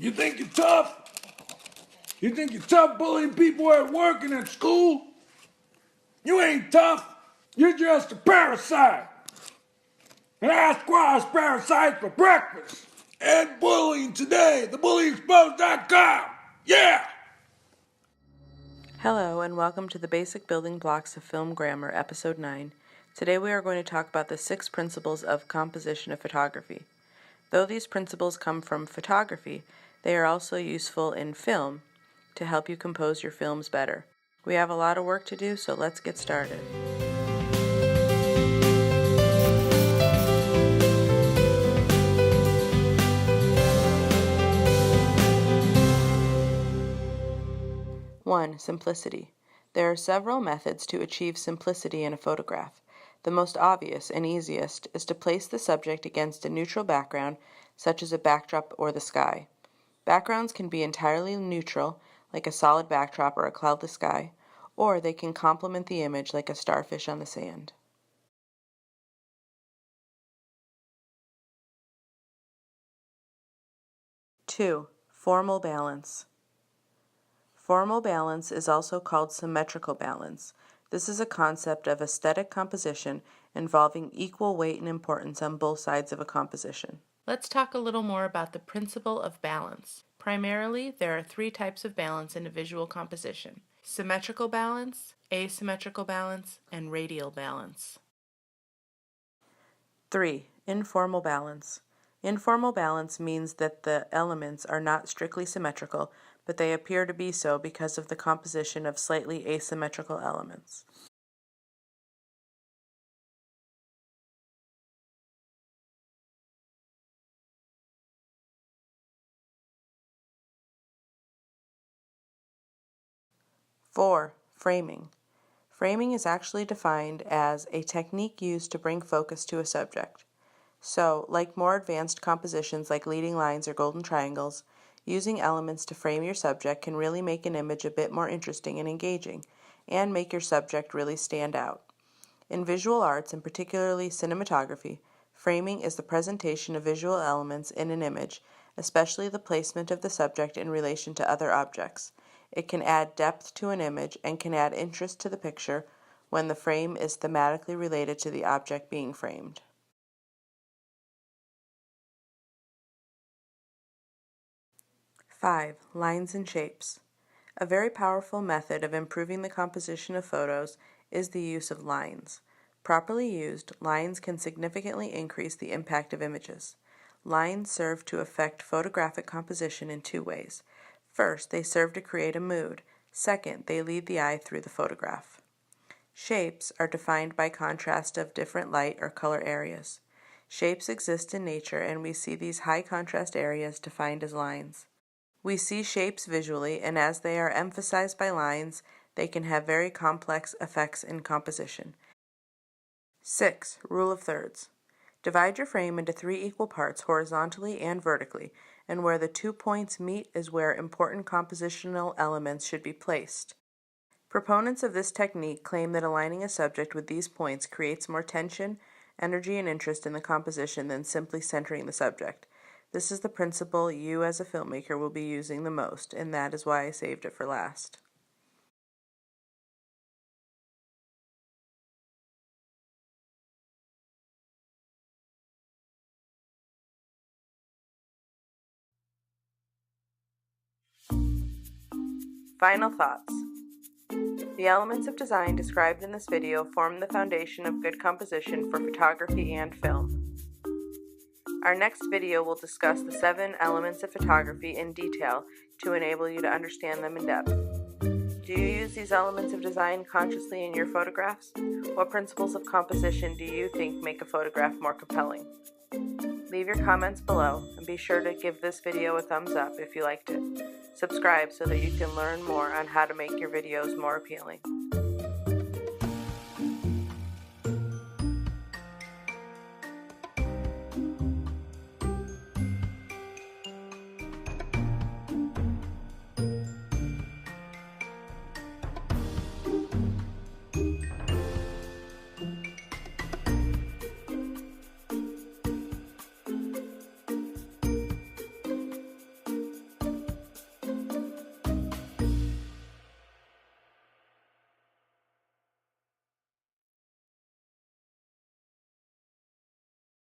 You think you're tough? You think you're tough bullying people at work and at school? You ain't tough. You're just a parasite. And I squash parasites for breakfast. And bullying today, thebullyingexposed.com. Yeah! Hello, and welcome to the Basic Building Blocks of Film Grammar, Episode 9. Today we are going to talk about the 6 principles of composition of photography. Though these principles come from photography, they are also useful in film to help you compose your films better. We have a lot of work to do, so let's get started. One, simplicity. There are several methods to achieve simplicity in a photograph. The most obvious and easiest is to place the subject against a neutral background, such as a backdrop or the sky. Backgrounds can be entirely neutral, like a solid backdrop or a cloudless sky, or they can complement the image like a starfish on the sand. Two, formal balance. Formal balance is also called symmetrical balance. This is a concept of aesthetic composition involving equal weight and importance on both sides of a composition. Let's talk a little more about the principle of balance. Primarily, there are 3 types of balance in a visual composition: symmetrical balance, asymmetrical balance, and radial balance. 3. Informal balance. Informal balance means that the elements are not strictly symmetrical, but they appear to be so because of the composition of slightly asymmetrical elements. Four, framing. Framing is actually defined as a technique used to bring focus to a subject. So, like more advanced compositions like leading lines or golden triangles, using elements to frame your subject can really make an image a bit more interesting and engaging, and make your subject really stand out. In visual arts, and particularly cinematography, framing is the presentation of visual elements in an image, especially the placement of the subject in relation to other objects. It can add depth to an image and can add interest to the picture when the frame is thematically related to the object being framed. 5. Lines and shapes. A very powerful method of improving the composition of photos is the use of lines. Properly used, lines can significantly increase the impact of images. Lines serve to affect photographic composition in 2 ways. First, they serve to create a mood. Second, they lead the eye through the photograph. Shapes are defined by contrast of different light or color areas. Shapes exist in nature, and we see these high contrast areas defined as lines. We see shapes visually, and as they are emphasized by lines, they can have very complex effects in composition. 6. Rule of thirds. Divide your frame into 3 equal parts horizontally and vertically, and where the 2 points meet is where important compositional elements should be placed. Proponents of this technique claim that aligning a subject with these points creates more tension, energy, and interest in the composition than simply centering the subject. This is the principle you as a filmmaker will be using the most, and that is why I saved it for last. Final thoughts. The elements of design described in this video form the foundation of good composition for photography and film. Our next video will discuss the 7 elements of photography in detail to enable you to understand them in depth. Do you use these elements of design consciously in your photographs? What principles of composition do you think make a photograph more compelling? Leave your comments below, and be sure to give this video a thumbs up if you liked it. Subscribe so that you can learn more on how to make your videos more appealing.